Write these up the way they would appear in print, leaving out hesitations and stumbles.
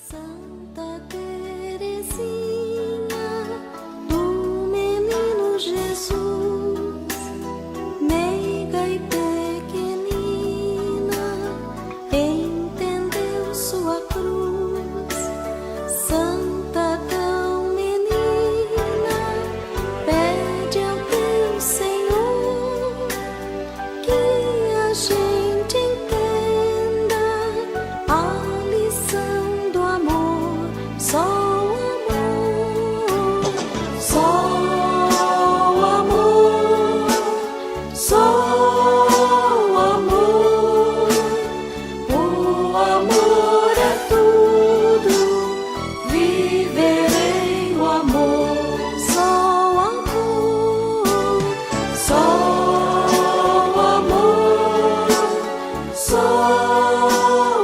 Santa Teresinha do Menino Jesus, meiga e pequenina, entendeu sua cruz. Santa tão menina, pede ao teu Senhor que a gente entenda a lição do amor. Só o amor, só o amor, só o amor. O amor é tudo, viverei o amor. Só o amor, só o amor, só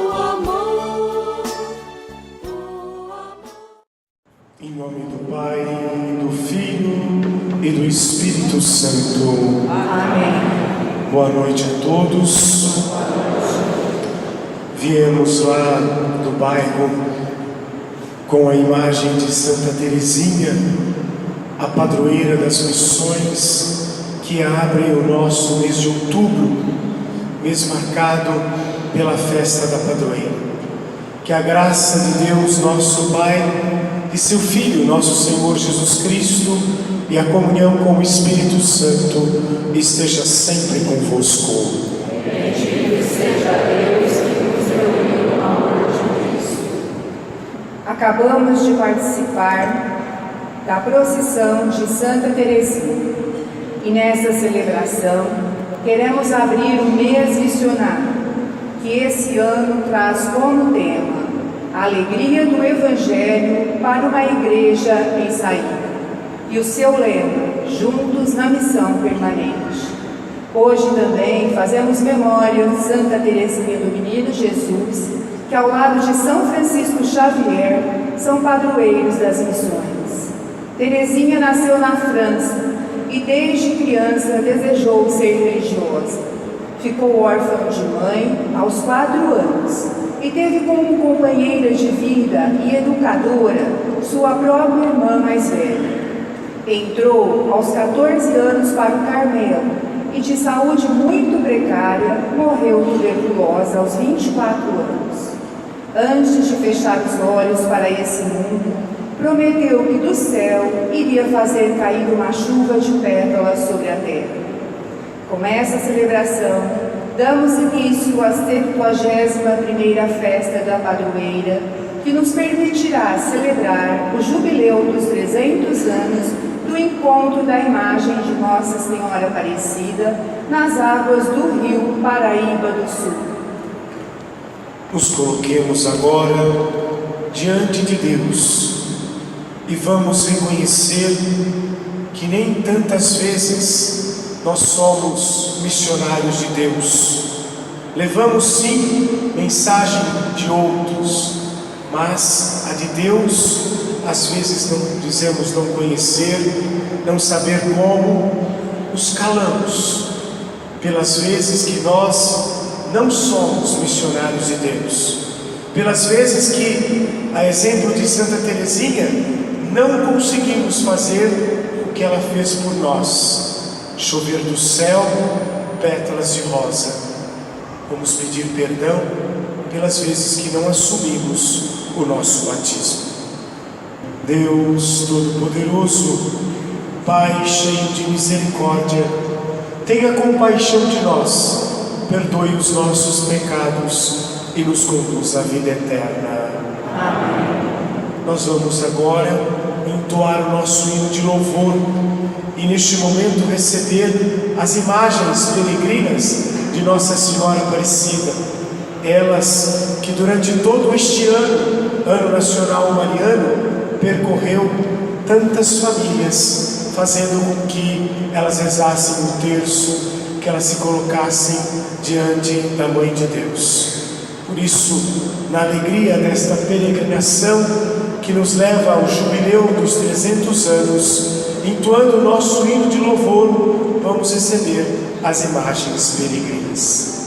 o amor. Em nome do Pai, do Filho e do Espírito Santo. Amém. Boa noite a todos. Viemos lá do bairro com a imagem de Santa Teresinha, a padroeira das missões, que abre o nosso mês de outubro, mês marcado pela festa da padroeira. Que a graça de Deus, nosso Pai, e seu Filho, nosso Senhor Jesus Cristo, e a comunhão com o Espírito Santo esteja sempre convosco. Bendito seja Deus que nos reuniu no amor de Cristo. Acabamos de participar da procissão de Santa Teresinha e nessa celebração queremos abrir o mês missionário, que esse ano traz como tema a alegria do Evangelho para uma igreja em saída, e o seu lema, juntos na missão permanente. Hoje também fazemos memória de Santa Teresinha do Menino Jesus, que ao lado de São Francisco Xavier são padroeiros das missões. Teresinha nasceu na França e desde criança desejou ser religiosa. Ficou órfã de mãe aos 4 anos e teve como companheira de vida e educadora sua própria irmã mais velha. Entrou aos 14 anos para o Carmelo e, de saúde muito precária, morreu tuberculosa aos 24 anos. Antes de fechar os olhos para esse mundo, prometeu que do céu iria fazer cair uma chuva de pétalas sobre a terra. Com essa celebração, damos início à 71ª festa da padroeira, que nos permitirá celebrar o jubileu dos 300 anos do encontro da imagem de Nossa Senhora Aparecida nas águas do rio Paraíba do Sul. Nos coloquemos agora diante de Deus e vamos reconhecer que nem tantas vezes nós somos missionários de Deus. Levamos sim mensagem de outros, mas a de Deus às vezes não dizemos não conhecer, não saber como, nos calamos pelas vezes que nós não somos missionários de Deus, pelas vezes que, a exemplo de Santa Teresinha, não conseguimos fazer o que ela fez por nós, chover do céu pétalas de rosa. Vamos pedir perdão pelas vezes que não assumimos o nosso batismo. Deus Todo-Poderoso, Pai cheio de misericórdia, tenha compaixão de nós, perdoe os nossos pecados e nos conduz à vida eterna. Amém. Nós vamos agora entoar o nosso hino de louvor e neste momento receber as imagens peregrinas de Nossa Senhora Aparecida, elas que durante todo este ano nacional mariano, percorreu tantas famílias, fazendo com que elas rezassem o terço, que elas se colocassem diante da Mãe de Deus. Por isso, na alegria desta peregrinação que nos leva ao jubileu dos 300 anos, entoando o nosso hino de louvor, vamos receber as imagens peregrinas.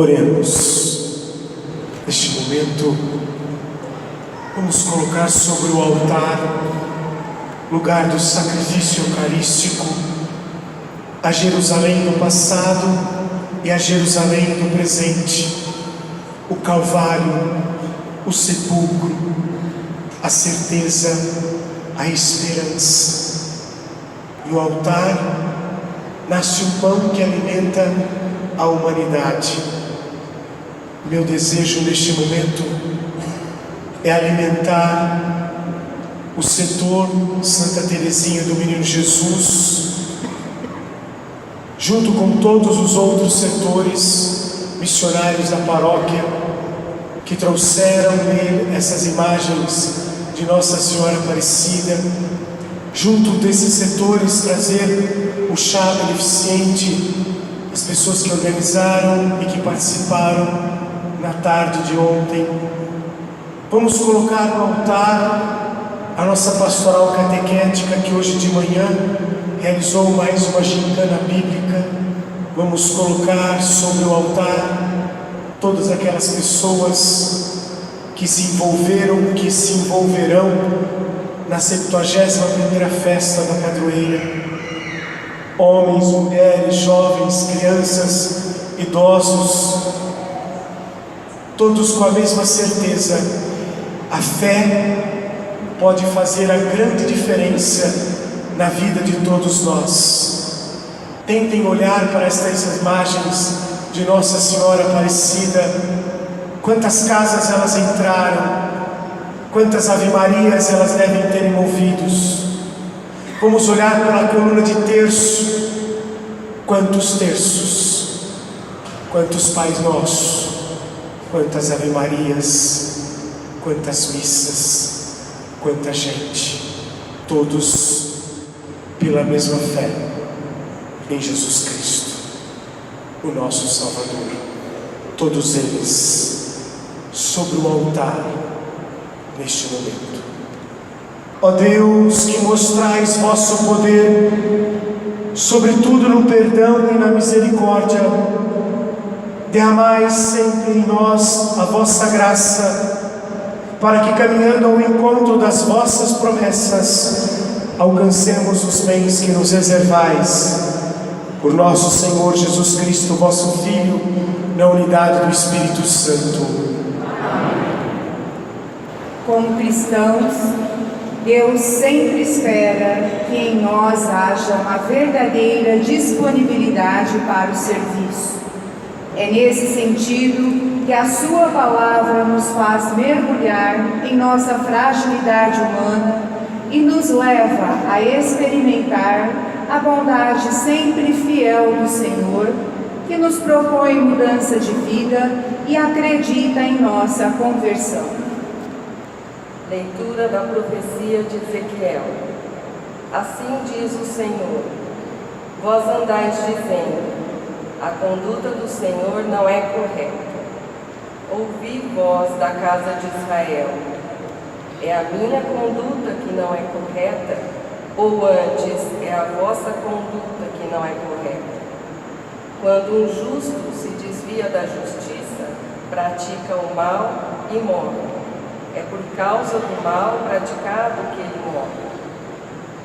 Oremos. Neste momento, vamos colocar sobre o altar, lugar do sacrifício eucarístico, a Jerusalém do passado e a Jerusalém do presente, o Calvário, o sepulcro, a certeza, a esperança. No altar nasce um pão que alimenta a humanidade. Meu desejo neste momento é alimentar o setor Santa Teresinha do Menino Jesus, junto com todos os outros setores missionários da paróquia que trouxeram nele essas imagens de Nossa Senhora Aparecida, junto desses setores trazer o chá beneficente, as pessoas que organizaram e que participaram na tarde de ontem. Vamos colocar no altar a nossa pastoral catequética, que hoje de manhã realizou mais uma gincana bíblica. Vamos colocar sobre o altar todas aquelas pessoas que se envolveram, que se envolverão na 71ª festa da padroeira. Homens, mulheres, jovens, crianças, idosos, todos com a mesma certeza: a fé pode fazer a grande diferença na vida de todos nós. Tentem olhar para estas imagens de Nossa Senhora Aparecida. Quantas casas elas entraram, quantas ave-marias elas devem ter envolvidos. Vamos olhar pela coluna de terço. Quantos terços, quantos Pais Nossos, quantas ave-marias, quantas missas, quanta gente, todos pela mesma fé em Jesus Cristo, o nosso Salvador. Todos eles sobre o altar neste momento. Ó Deus, que mostrais vosso poder, sobretudo no perdão e na misericórdia, derramai sempre em nós a vossa graça, para que, caminhando ao encontro das vossas promessas, alcancemos os bens que nos reservais. Por nosso Senhor Jesus Cristo, vosso Filho, na unidade do Espírito Santo. Como cristãos, Deus sempre espera que em nós haja uma verdadeira disponibilidade para o serviço. É nesse sentido que a sua palavra nos faz mergulhar em nossa fragilidade humana e nos leva a experimentar a bondade sempre fiel do Senhor, que nos propõe mudança de vida e acredita em nossa conversão. Leitura da profecia de Ezequiel. Assim diz o Senhor: vós andais dizendo, a conduta do Senhor não é correta. Ouvi, vós da casa de Israel, é a minha conduta que não é correta? Ou antes, é a vossa conduta que não é correta? Quando um justo se desvia da justiça, pratica o mal e morre. É por causa do mal praticado que ele morre.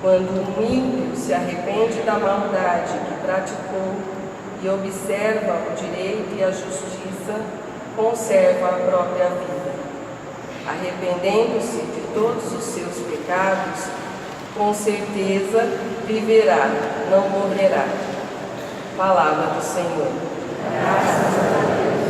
Quando um ímpio se arrepende da maldade que praticou e observa o direito e a justiça, conserva a própria vida. Arrependendo-se de todos os seus pecados, com certeza viverá, não morrerá. Palavra do Senhor. Graças a Deus.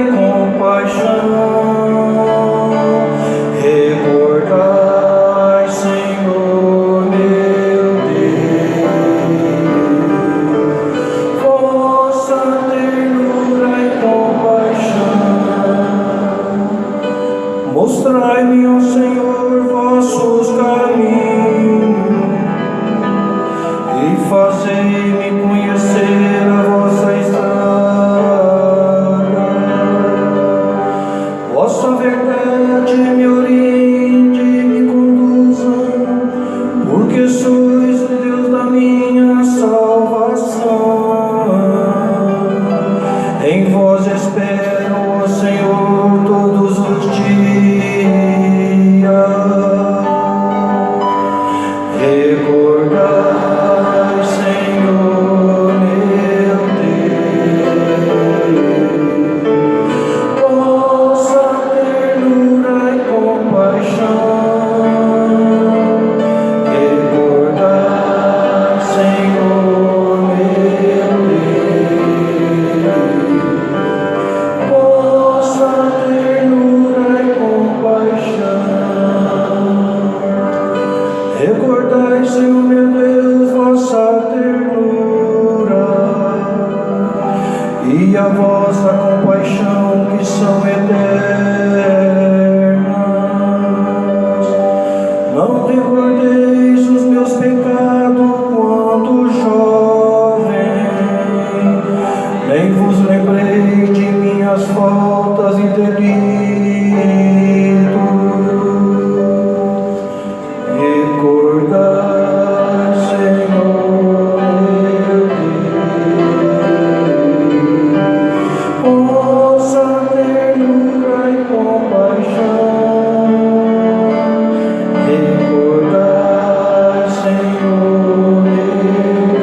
Compaixão fazei-me conhecer a vossa estrada. Vossa verdade me oriente e me conduza, porque sois o Deus da minha salvação. Em vós espero, ó Senhor, todos os dias. Recordai, Senhor, meu Deus, vossa ternura e compaixão. Recordai, Senhor, meu Deus, vossa ternura e compaixão. Recordai, Senhor meu Deus, vossa ternura e a vossa compaixão, que são eternas. Não recordeis os meus pecados quando jovem, nem vos lembrei de minhas faltas e delitos. Recordai, Senhor, meu Deus, vossa ternura e compaixão. Recordai, Senhor, meu Deus,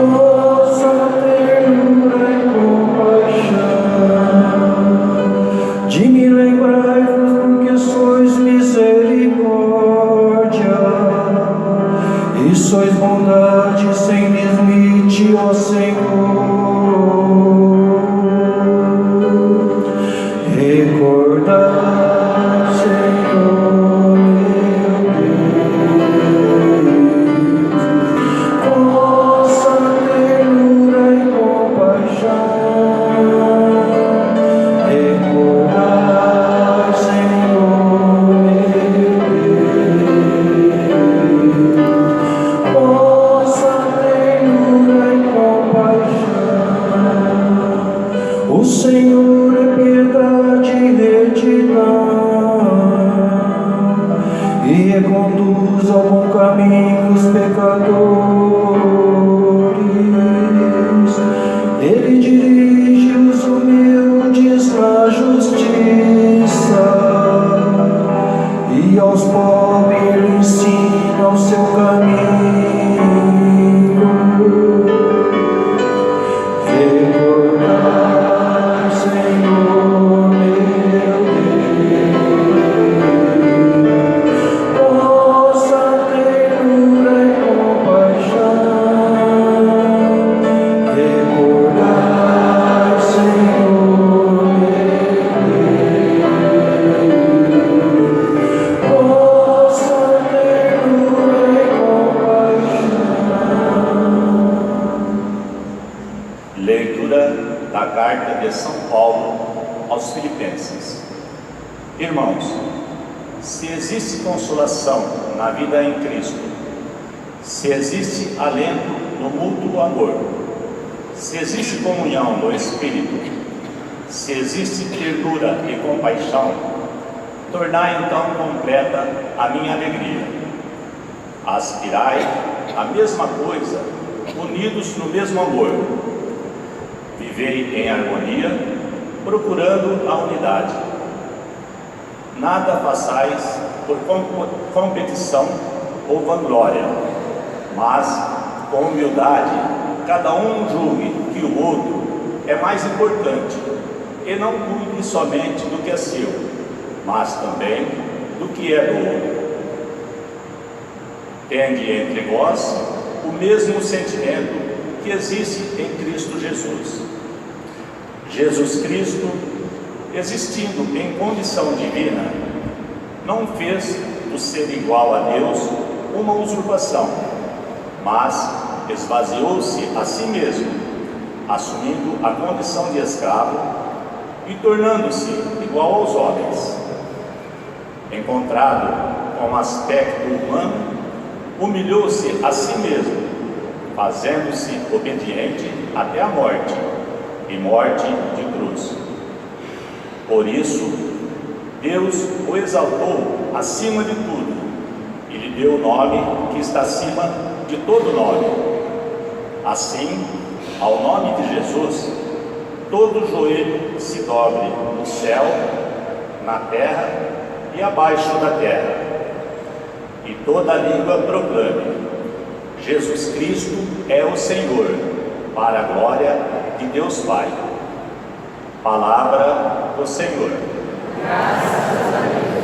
vossa ternura e compaixão. De me lembrai-vos, porque sois misericórdia e sois bondade sem limite, ó Senhor. Recordai, Senhor, meu Deus, vossa ternura e compaixão. Recordai, Senhor, meu Deus, vossa ternura e compaixão. O Senhor é piedade e retidão, e reconduz ao bom caminho os pecadores. Ele dirige os humildes na justiça, e aos pobres ele ensina o seu caminho. Recordai, Senhor, meu Deus, vossa ternura e compaixão. Recordai, Senhor, meu Deus, vossa ternura e compaixão. Leitura da carta de São Paulo aos Filipenses. Irmãos, se existe consolação na vida em Cristo, se existe alento no mútuo amor, se existe comunhão no Espírito, se existe ternura e compaixão, tornai então completa a minha alegria. Aspirai a mesma coisa, unidos no mesmo amor. Vivei em harmonia, procurando a unidade. Nada façais por competição ou vanglória, mas com humildade cada um julgue que o outro é mais importante e não cuide somente do que é seu, mas também do que é do outro. Tende entre vós o mesmo sentimento que existe em Cristo Jesus. Jesus Cristo, existindo em condição divina, não fez do ser igual a Deus uma usurpação, mas esvaziou-se a si mesmo, assumindo a condição de escravo e tornando-se igual aos homens. Encontrado com aspecto humano, humilhou-se a si mesmo, fazendo-se obediente até a morte, e morte de cruz. Por isso, Deus o exaltou acima de tudo, e lhe deu o nome que está acima de todo nome. Assim, ao nome de Jesus, todo joelho se dobre no céu, na terra e abaixo da terra, e toda língua proclame: Jesus Cristo é o Senhor, para a glória de Deus Pai. Palavra do Senhor. Graças a Deus.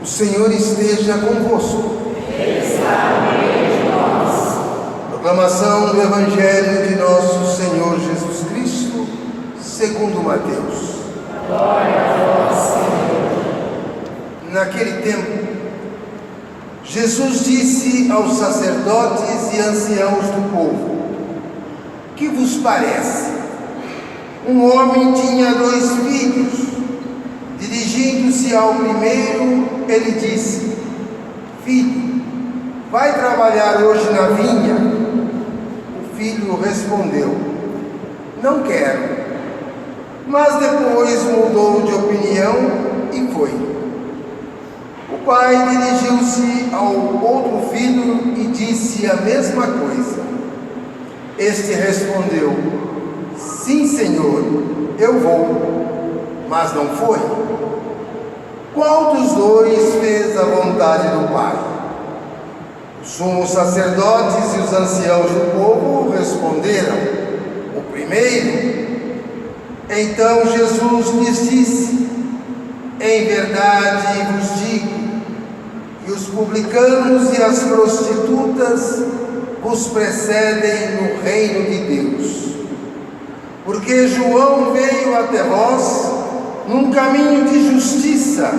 O Senhor esteja convosco. Proclamação do Evangelho de nosso Senhor Jesus Cristo, segundo Mateus. Glória a vós, Senhor. Naquele tempo, Jesus disse aos sacerdotes e anciãos do povo: que vos parece? Um homem tinha 2 filhos. Dirigindo-se ao primeiro, ele disse: filho, vai trabalhar hoje na vinha? O filho respondeu: não quero. Mas depois mudou de opinião e foi. O pai dirigiu-se ao outro filho e disse a mesma coisa. Este respondeu: sim, Senhor, eu vou. Mas não foi. Qual dos 2 fez a vontade do pai? Os sumos sacerdotes e os anciãos do povo responderam: o primeiro. Então Jesus lhes disse: em verdade vos digo que os publicanos e as prostitutas vos precedem no reino de Deus. Porque João veio até vós num caminho de justiça,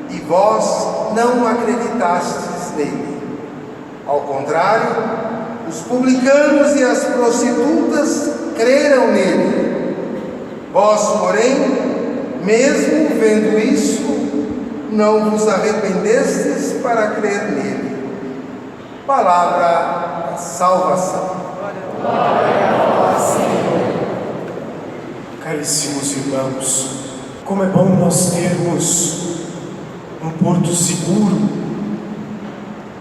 e vós não acreditastes nele. Ao contrário, os publicanos e as prostitutas creram nele. Vós, porém, mesmo vendo isso, não vos arrependestes para crer nele. Palavra da salvação. Glória a vós, Senhor. Caríssimos irmãos, como é bom nós termos um porto seguro,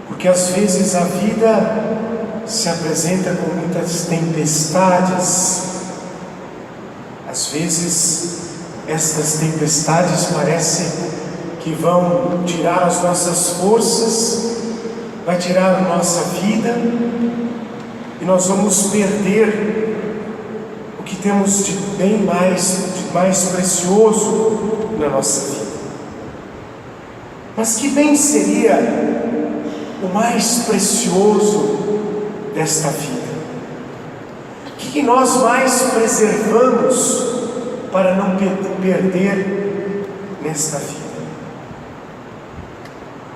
porque às vezes a vida se apresenta com muitas tempestades. Às vezes estas tempestades parecem que vão tirar as nossas forças, vai tirar a nossa vida, e nós vamos perder o que temos de bem mais precioso na nossa vida. Mas que bem seria o mais precioso desta vida? O que nós mais preservamos para não perder nesta vida.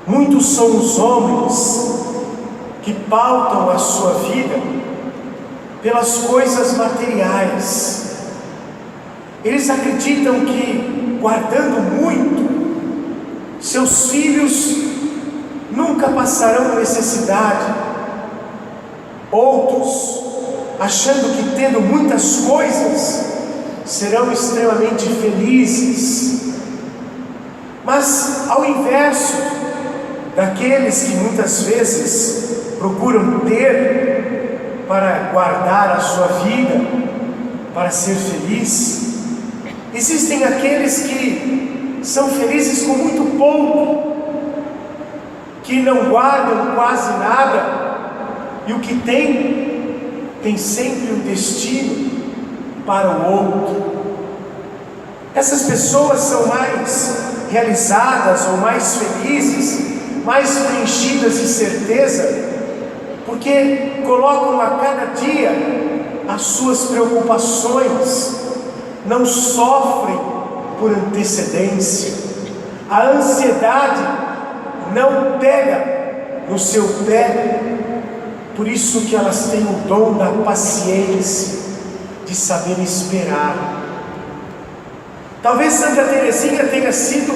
Muitos são os homens que pautam a sua vida pelas coisas materiais. Eles acreditam que, guardando muito, seus filhos nunca passarão necessidade. Outros, achando que tendo muitas coisas, serão extremamente felizes. Mas, ao inverso daqueles que muitas vezes procuram ter para guardar a sua vida, para ser feliz, existem aqueles que são felizes com muito pouco, que não guardam quase nada, e o que tem sempre um destino para o outro. Essas pessoas são mais realizadas ou mais felizes, mais preenchidas de certeza, porque colocam a cada dia as suas preocupações, não sofrem por antecedência, a ansiedade não pega no seu pé. Por isso que elas têm o dom da paciência, de saber esperar. Talvez Santa Teresinha tenha sido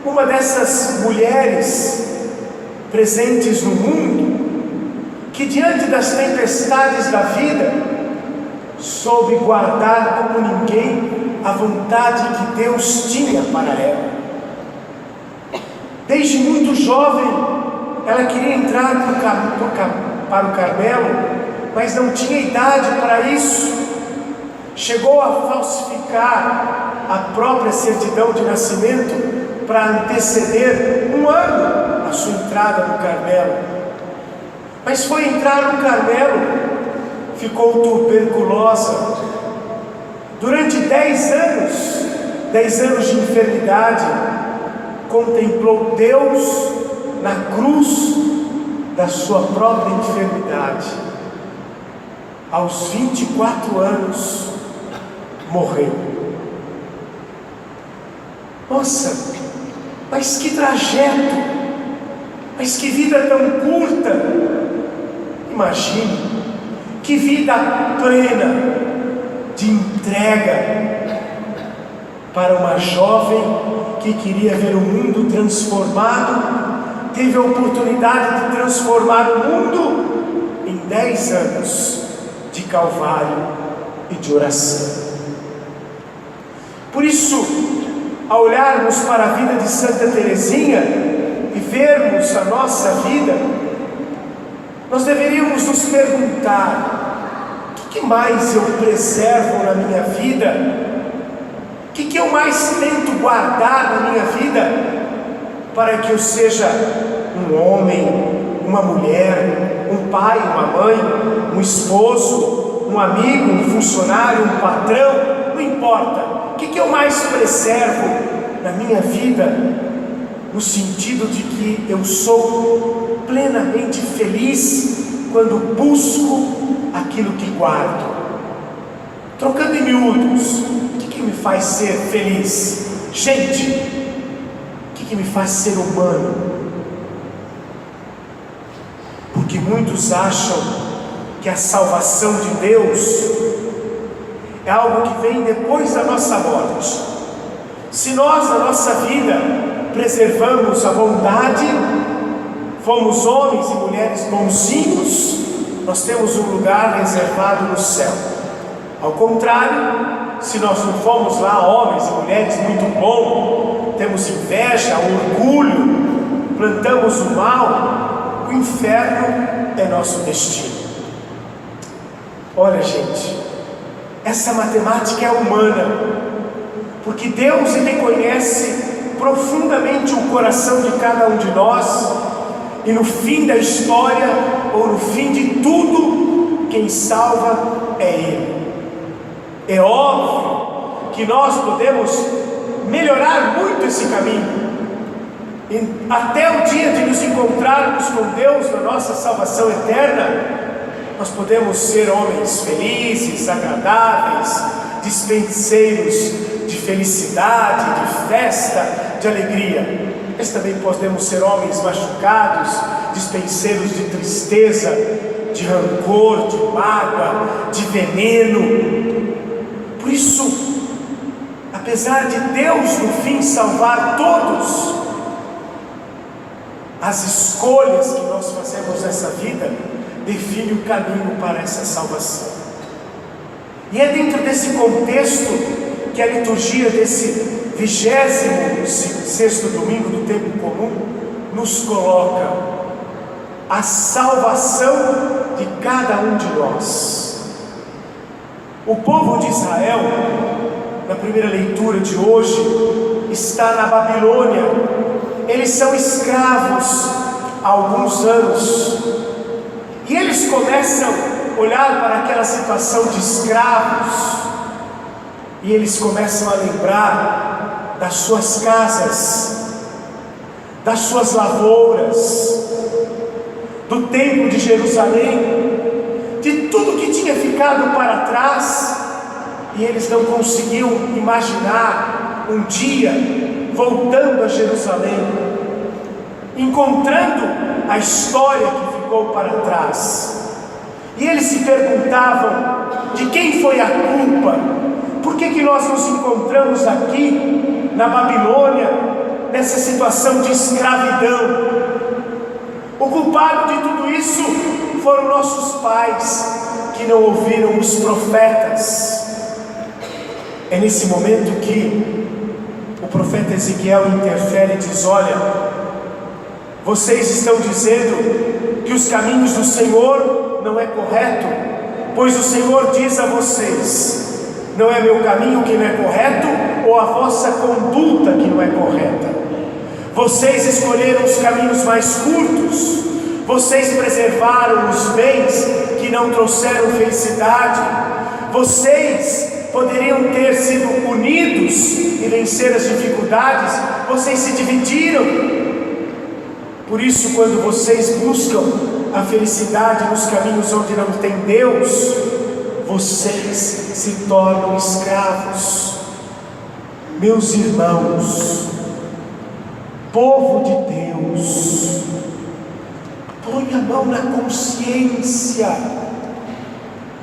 uma dessas mulheres presentes no mundo, que diante das tempestades da vida, soube guardar como ninguém a vontade que Deus tinha para ela. Desde muito jovem, ela queria entrar para o Carmelo, mas não tinha idade para isso. Chegou a falsificar a própria certidão de nascimento para anteceder um ano a sua entrada no Carmelo. Mas foi entrar no Carmelo, ficou tuberculosa. Durante 10 anos de enfermidade, contemplou Deus na cruz da sua própria enfermidade. Aos 24 anos, morreu. Nossa, mas que trajeto, mas que vida tão curta. Imagine, que vida plena de entrega para uma jovem que queria ver o mundo transformado, teve a oportunidade de transformar o mundo em 10 anos de calvário e de oração. Por isso, ao olharmos para a vida de Santa Teresinha e vermos a nossa vida, nós deveríamos nos perguntar: o que mais eu preservo na minha vida? O que eu mais tento guardar na minha vida para que eu seja um homem, uma mulher, um pai, uma mãe, um esposo, um amigo, um funcionário, um patrão? Não importa. O que eu mais preservo na minha vida, no sentido de que eu sou plenamente feliz quando busco aquilo que guardo? Trocando em miúdos, o que me faz ser feliz? Gente, o que me faz ser humano? Porque muitos acham que a salvação de Deus é algo que vem depois da nossa morte. Se nós, na nossa vida, preservamos a bondade, fomos homens e mulheres bonzinhos, nós temos um lugar reservado no céu. Ao contrário, se nós não fomos lá homens e mulheres muito bons, temos inveja, orgulho, plantamos o mal, o inferno é nosso destino. Olha, gente, essa matemática é humana, porque Deus, Ele conhece profundamente o coração de cada um de nós, e no fim da história, ou no fim de tudo, quem salva é Ele. É óbvio que nós podemos melhorar muito esse caminho, e até o dia de nos encontrarmos com Deus na nossa salvação eterna, nós podemos ser homens felizes, agradáveis, dispenseiros de felicidade, de festa, de alegria. Mas também podemos ser homens machucados, dispenseiros de tristeza, de rancor, de mágoa, de veneno. Por isso, apesar de Deus no fim salvar todos, as escolhas que nós fazemos nessa vida definem o caminho para essa salvação. E é dentro desse contexto que a liturgia desse 26º domingo do tempo comum nos coloca a salvação de cada um de nós. O povo de Israel, na primeira leitura de hoje, está na Babilônia. Eles são escravos há alguns anos, e eles começam a olhar para aquela situação de escravos, e eles começam a lembrar das suas casas, das suas lavouras, do templo de Jerusalém, de tudo que tinha ficado para trás, e eles não conseguiam imaginar um dia voltando a Jerusalém, encontrando a história que ficou para trás. E eles se perguntavam: de quem foi a culpa? Por que nós nos encontramos aqui na Babilônia, nessa situação de escravidão? O culpado de tudo isso foram nossos pais, que não ouviram os profetas. É nesse momento que o profeta Ezequiel interfere e diz: olha, vocês estão dizendo que os caminhos do Senhor não é correto, pois o Senhor diz a vocês: não é meu caminho que não é correto, ou a vossa conduta que não é correta. Vocês escolheram os caminhos mais curtos, vocês preservaram os bens que não trouxeram felicidade, vocês poderiam ter sido unidos e vencer as dificuldades, vocês se dividiram. Por isso, quando vocês buscam a felicidade nos caminhos onde não tem Deus, vocês se tornam escravos. Meus irmãos, povo de Deus, põe a mão na consciência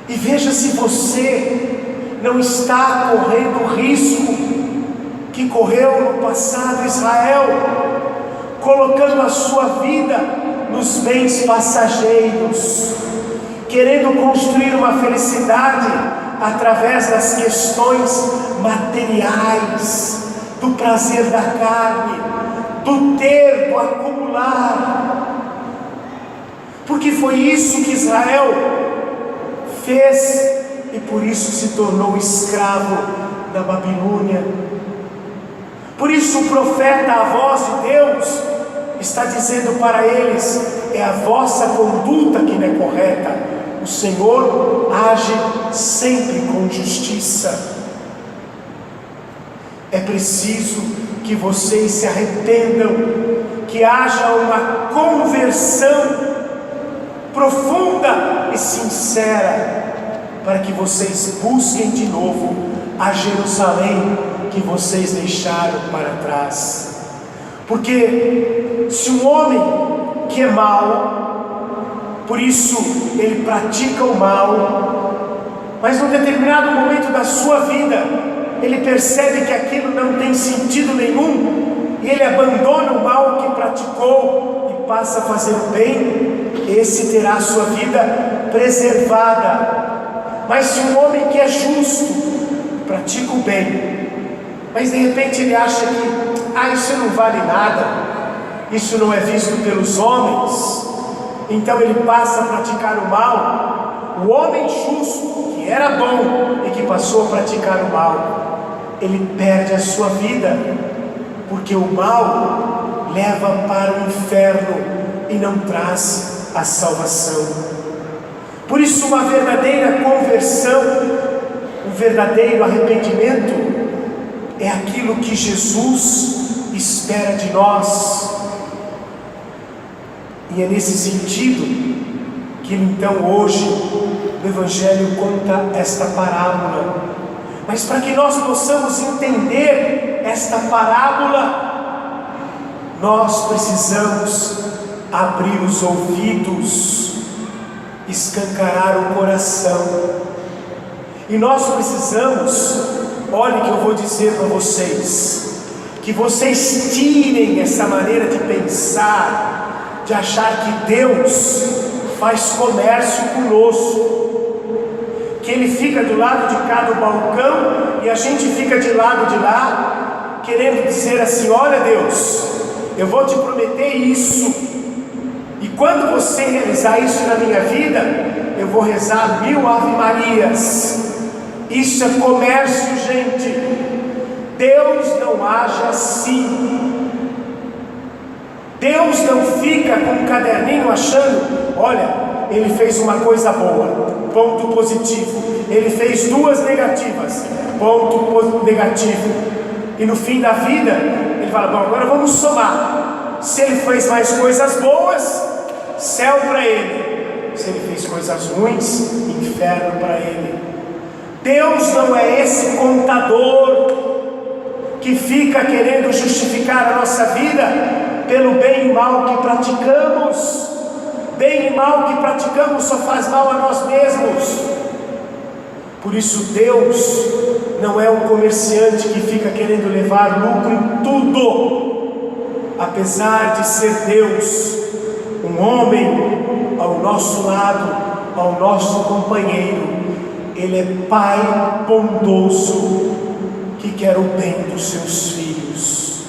e veja se você não está correndo o risco que correu no passado Israel, colocando a sua vida nos bens passageiros, querendo construir uma felicidade através das questões materiais, do prazer da carne, do ter, do acumular. Porque foi isso que Israel fez, e por isso se tornou escravo da Babilônia. Por isso o profeta, a voz de Deus, está dizendo para eles: é a vossa conduta que não é correta. O Senhor age sempre com justiça. É preciso que vocês se arrependam, que haja uma conversão profunda e sincera, para que vocês busquem de novo a Jerusalém que vocês deixaram para trás. Porque se um homem que é mau, por isso ele pratica o mal, mas num determinado momento da sua vida ele percebe que aquilo não tem sentido nenhum, e ele abandona o mal que praticou e passa a fazer o bem, esse terá a sua vida preservada. Mas se um homem que é justo, pratica o bem, mas de repente ele acha que isso não vale nada, isso não é visto pelos homens, então ele passa a praticar o mal. O homem justo, que era bom e que passou a praticar o mal, ele perde a sua vida, porque o mal leva para o inferno e não traz a salvação. Por isso, uma verdadeira conversão, um verdadeiro arrependimento, é aquilo que Jesus espera de nós. E é nesse sentido que então hoje o Evangelho conta esta parábola, Mas para que nós possamos entender esta parábola, nós precisamos abrir os ouvidos, escancarar o coração. E nós precisamos, olhe que eu vou dizer para vocês, que vocês tirem essa maneira de pensar, de achar que Deus faz comércio conosco, que Ele fica do lado de cá do balcão e a gente fica de lado de lá, querendo dizer assim: olha Deus, eu vou te prometer isso, e quando você realizar isso na minha vida, eu vou rezar 1000 Ave Marias. Isso é comércio, gente. Deus não age assim. Deus não fica com um caderninho achando: olha, Ele fez uma coisa boa, ponto positivo. Ele fez 2 negativas, ponto negativo. E no fim da vida, Ele fala: bom, agora vamos somar. Se Ele fez mais coisas boas, céu para Ele. Se Ele fez coisas ruins, inferno para Ele. Deus não é esse contador que fica querendo justificar a nossa vida pelo bem e mal que praticamos. Bem e mal que praticamos só faz mal a nós mesmos. Por isso Deus não é um comerciante que fica querendo levar lucro em tudo. Apesar de ser Deus, um homem ao nosso lado, ao nosso companheiro, Ele é Pai bondoso que quer o bem dos seus filhos.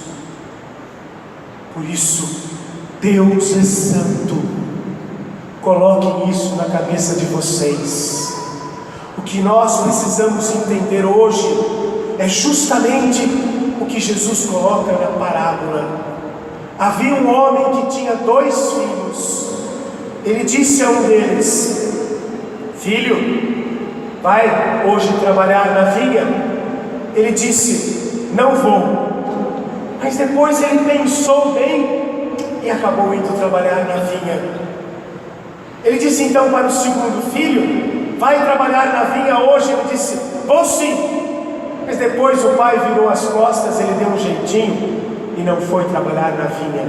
Por isso, Deus é santo. Coloquem isso na cabeça de vocês. O que nós precisamos entender hoje é justamente o que Jesus coloca na parábola. Havia um homem que tinha 2 filhos. Ele disse a um deles: filho, vai hoje trabalhar na vinha? Ele disse: não vou. Mas depois ele pensou bem e acabou indo trabalhar na vinha. Ele disse então para o segundo filho: vai trabalhar na vinha hoje? Ele disse: vou sim. Mas depois o pai virou as costas, ele deu um jeitinho e não foi trabalhar na vinha.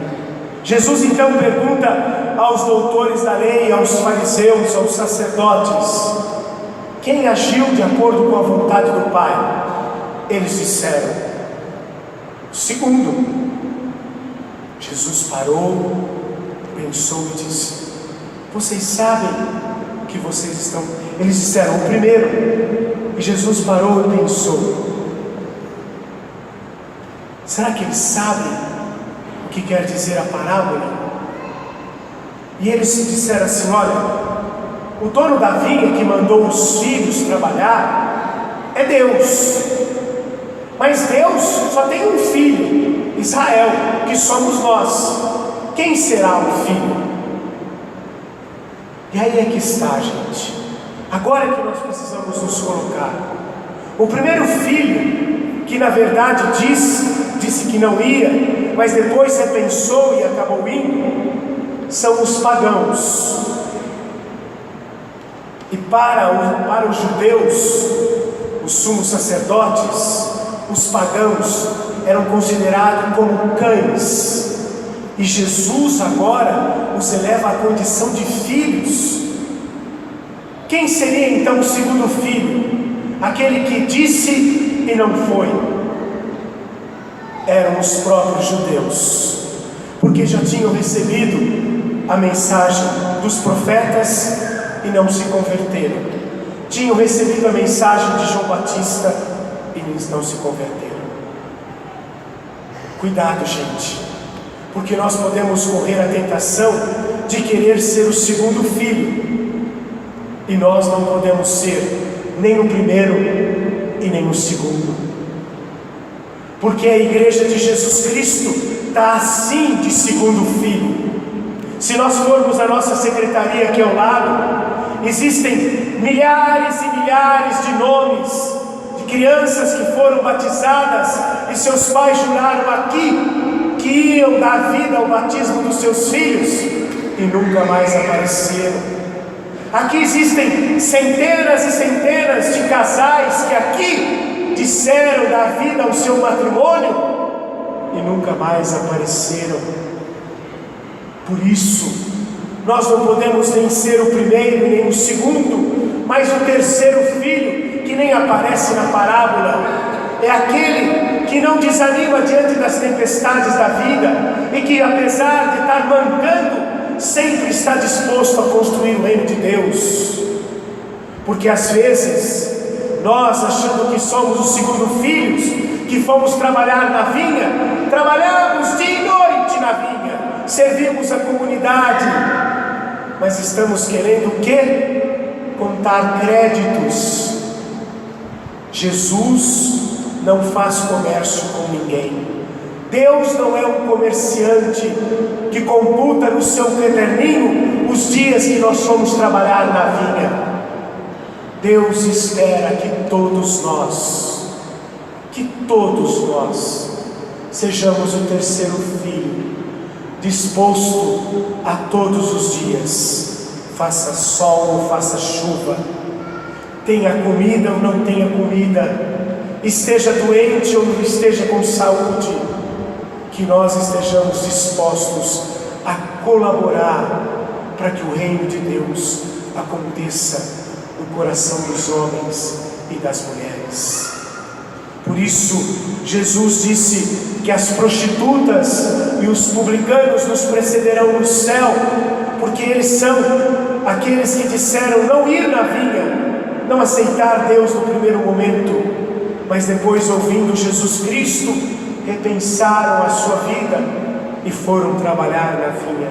Jesus então pergunta aos doutores da lei, aos fariseus, aos sacerdotes: quem agiu de acordo com a vontade do Pai? Eles disseram: o segundo. Jesus parou, pensou e disse: vocês sabem que vocês estão... Eles disseram: o primeiro. E Jesus parou e pensou: será que eles sabem o que quer dizer a parábola? E eles disseram assim: olha, o dono da vinha que mandou os filhos trabalhar é Deus. Mas Deus só tem um filho, Israel, que somos nós. Quem será o filho? E aí é que está, gente. Agora é que nós precisamos nos colocar. O primeiro filho, que na verdade disse que não ia, mas depois repensou e acabou indo, são os pagãos. E para os judeus, os sumos sacerdotes, os pagãos eram considerados como cães. E Jesus agora os eleva à condição de filhos. Quem seria então o segundo filho? Aquele que disse e não foi. Eram os próprios judeus, porque já tinham recebido a mensagem dos profetas e não se converteram. Tinham recebido a mensagem de João Batista e não se converteram. Cuidado, gente, porque nós podemos correr a tentação de querer ser o segundo filho, e nós não podemos ser nem o primeiro e nem o segundo, porque a igreja de Jesus Cristo está assim de segundo filho. Se nós formos à nossa secretaria aqui ao lado, existem milhares e milhares de nomes de crianças que foram batizadas e seus pais juraram aqui que iam dar vida ao batismo dos seus filhos e nunca mais apareceram. Aqui existem centenas e centenas de casais que aqui disseram da vida ao seu matrimônio e nunca mais apareceram. Por isso, nós não podemos nem ser o primeiro nem o segundo, mas o terceiro filho, que nem aparece na parábola, é aquele que não desanima diante das tempestades da vida e que, apesar de estar mancando, sempre está disposto a construir o reino de Deus. Porque às vezes nós, achando que somos os segundo filhos, que fomos trabalhar na vinha, trabalhamos dia e noite na vinha, servimos a comunidade, mas estamos querendo o quê? Contar créditos. Jesus não faz comércio com ninguém. Deus não é um comerciante que computa no seu caderninho os dias que nós fomos trabalhar na vinha. Deus espera que todos nós sejamos o terceiro filho, disposto a todos os dias, faça sol ou faça chuva, tenha comida ou não tenha comida, esteja doente ou não esteja com saúde, que nós estejamos dispostos a colaborar para que o reino de Deus aconteça no coração dos homens e das mulheres. Por isso, Jesus disse que as prostitutas e os publicanos nos precederão no céu, porque eles são aqueles que disseram não ir na vinha, não aceitar Deus no primeiro momento, mas depois, ouvindo Jesus Cristo, repensaram a sua vida e foram trabalhar na vinha.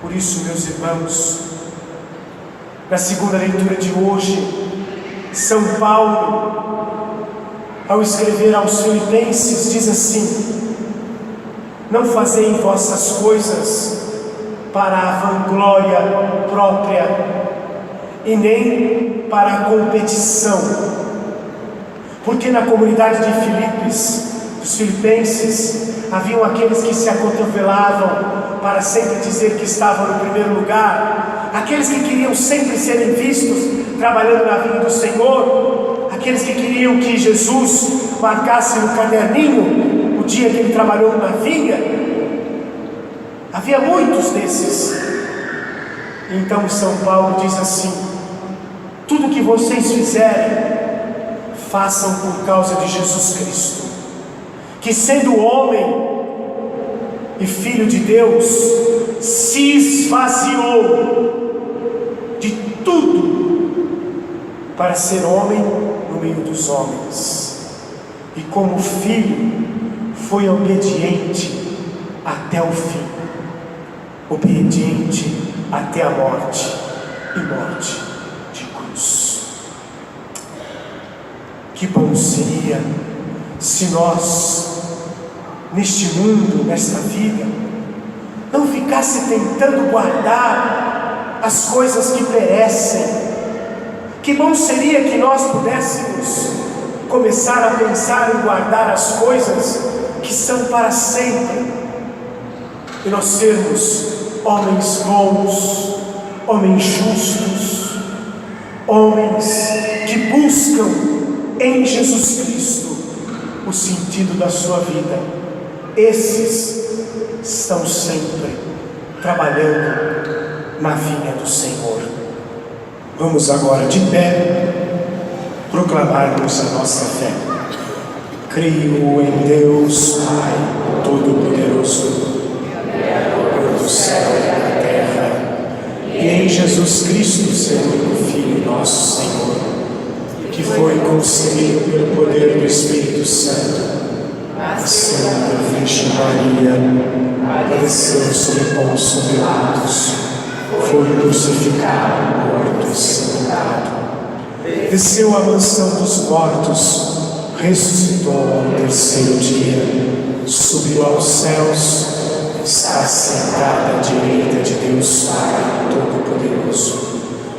Por isso, meus irmãos, na segunda leitura de hoje, São Paulo, ao escrever aos Filipenses, diz assim: não fazei vossas coisas para a vanglória própria e nem para a competição, porque na comunidade de Filipos, dos Filipenses, haviam aqueles que se acotovelavam para sempre dizer que estavam no primeiro lugar, aqueles que queriam sempre serem vistos trabalhando na vinha do Senhor, aqueles que queriam que Jesus marcasse no caderninho o dia que ele trabalhou na vinha. Havia muitos desses. Então São Paulo diz assim: tudo que vocês fizerem, façam por causa de Jesus Cristo, que sendo homem e filho de Deus, se esvaziou de tudo para ser homem no meio dos homens, e como filho foi obediente até o fim, obediente até a morte, e morte de cruz. Que bom seria se nós, neste mundo, nesta vida, não ficasse tentando guardar as coisas que perecem. Que bom seria que nós pudéssemos começar a pensar em guardar as coisas que são para sempre, e nós sermos homens bons, homens justos, homens que buscam em Jesus Cristo o sentido da sua vida. Esses estão sempre trabalhando na vinha do Senhor. Vamos agora de pé proclamarmos a nossa fé. Creio em Deus Pai Todo-Poderoso, Criador do céu e da terra, e em Jesus Cristo, seu único Filho, nosso Senhor, que foi concebido pelo poder do Espírito Santo, nasceu da Virgem Maria, padeceu sob Pôncio Pilatos, foi crucificado, morto e sepultado, desceu à mansão dos mortos, ressuscitou ao terceiro dia, subiu aos céus, está sentado à direita de Deus Pai Todo-Poderoso,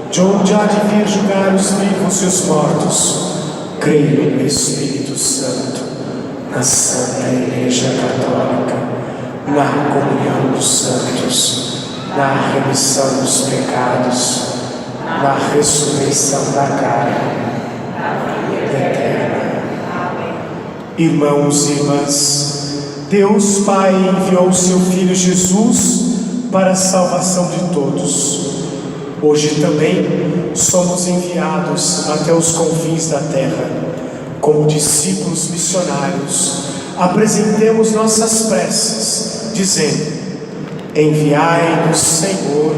de onde há de vir julgar os vivos e os mortos. Creio no Espírito Santo, na Santa Igreja Católica, na comunhão dos santos, na remissão dos pecados, na ressurreição da carne, na vida eterna. Irmãos e irmãs, Deus Pai enviou seu Filho Jesus para a salvação de todos. Hoje também somos enviados até os confins da terra. Como discípulos missionários, apresentemos nossas preces, dizendo: enviai-nos, Senhor,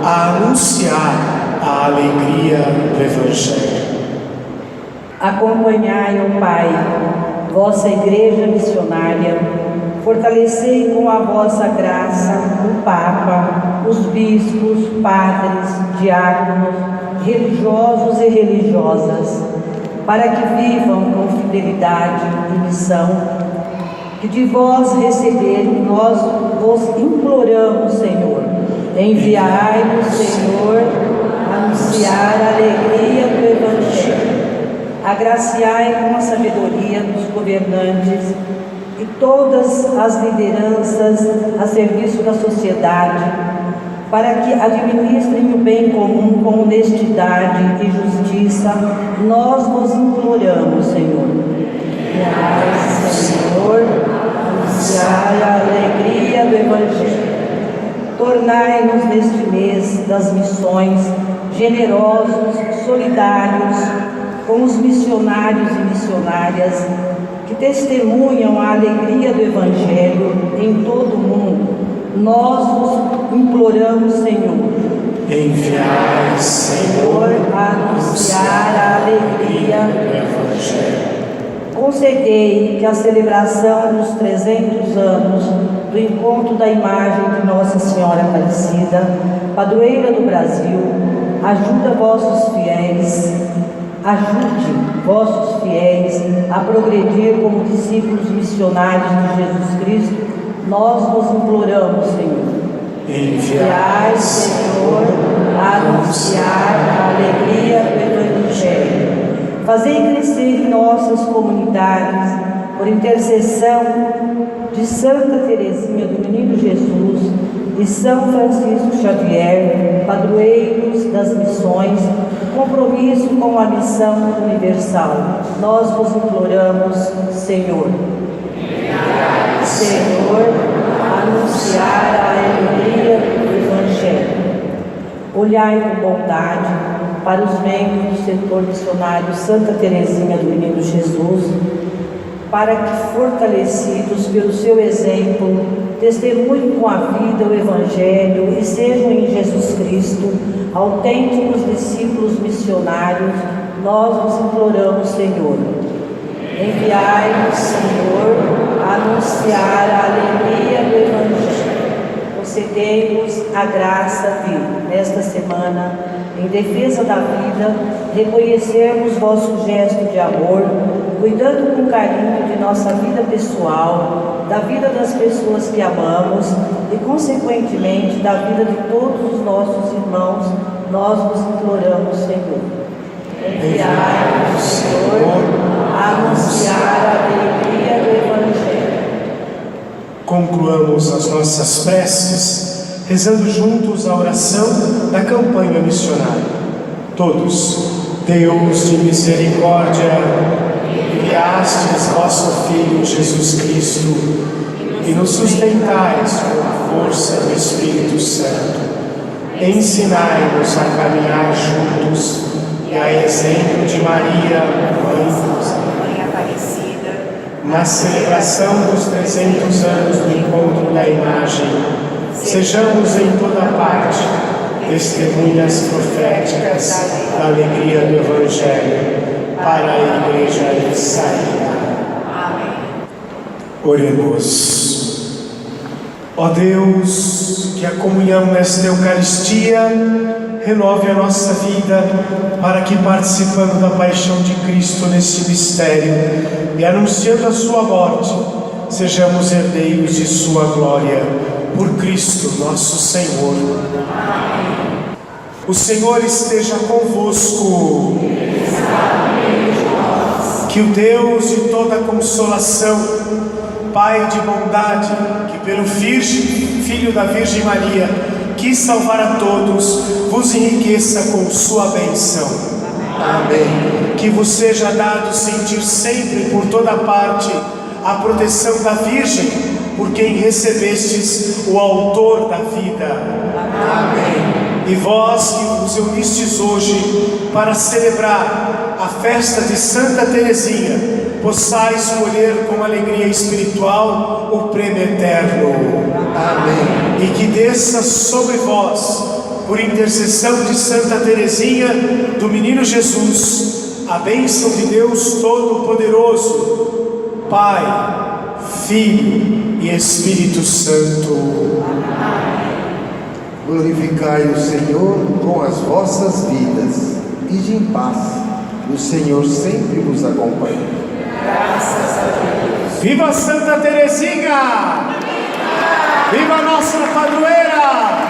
a anunciar a alegria do Evangelho. Acompanhai, ó Pai, vossa Igreja missionária, fortalecei com a vossa graça o Papa, os bispos, padres, diáconos, religiosos e religiosas, para que vivam com fidelidade e missão que de vós receberam. Nós vos imploramos, Senhor. Enviai-nos, Senhor, a anunciar a alegria do Evangelho. Agraciai com a sabedoria dos governantes e todas as lideranças a serviço da sociedade, para que administrem o bem comum com honestidade e justiça. Nós vos imploramos, Senhor. Enviai, Senhor, anunciai a alegria do Evangelho. Tornai-nos neste mês das missões generosos, solidários com os missionários e missionárias que testemunham a alegria do Evangelho em todo o mundo. Nós vos imploramos, Senhor. Enviai, Senhor, a anunciar a alegria do Evangelho. Concedei que a celebração dos 300 anos do encontro da imagem de Nossa Senhora Aparecida, padroeira do Brasil, ajude vossos fiéis a progredir como discípulos missionários de Jesus Cristo. Nós vos imploramos, Senhor. Enviai, Senhor, a anunciar a alegria do Evangelho. Fazei crescer em nossas comunidades, por intercessão de Santa Teresinha do Menino Jesus e São Francisco Xavier, padroeiros das missões, compromisso com a missão universal. Nós vos imploramos, Senhor. Senhor, anunciar a alegria do Evangelho. Olhai com bondade para os membros do setor missionário Santa Teresinha do Menino Jesus, para que, fortalecidos pelo seu exemplo, testemunhem com a vida o Evangelho e sejam em Jesus Cristo autênticos discípulos missionários. Nós vos imploramos, Senhor. Enviai-nos, Senhor, a anunciar a alegria do Evangelho. Concedei-nos a graça de, nesta semana, em defesa da vida, reconhecermos vosso gesto de amor, cuidando com carinho de nossa vida pessoal, da vida das pessoas que amamos e, consequentemente, da vida de todos os nossos irmãos. Nós vos imploramos, Senhor. Enviai-nos, Senhor, a anunciar a alegria do Evangelho. Concluamos as nossas preces, rezando juntos a oração da campanha missionária. Todos, Deus de misericórdia, enviastes vosso Filho Jesus Cristo e nos sustentais com a força do Espírito Santo. Ensinai-nos a caminhar juntos e a exemplo de Maria, Mãe Aparecida, na celebração dos 300 anos do encontro da imagem, sejamos em toda parte testemunhas proféticas da alegria do Evangelho para a Igreja de saída. Amém. Oremos. Ó Deus, que a comunhão nesta Eucaristia renove a nossa vida, para que, participando da paixão de Cristo neste mistério e anunciando a sua morte, sejamos herdeiros de sua glória, por Cristo nosso Senhor. Amém. O Senhor esteja convosco. Que o Deus de toda consolação, Pai de bondade, que pelo Filho da Virgem Maria quis salvar a todos, vos enriqueça com sua bênção. Amém. Que vos seja dado sentir sempre por toda parte a proteção da Virgem, por quem recebestes o Autor da vida. Amém. E vós que vos unistes hoje para celebrar a festa de Santa Teresinha, possais colher com alegria espiritual o prêmio eterno. Amém. E que desça sobre vós, por intercessão de Santa Teresinha, do Menino Jesus, a bênção de Deus Todo-Poderoso, Pai, Filho e Espírito Santo. Glorificai o Senhor com as vossas vidas. Ide em paz. O Senhor sempre vos acompanha. Graças a Deus. Viva Santa Teresinha! Viva nossa padroeira!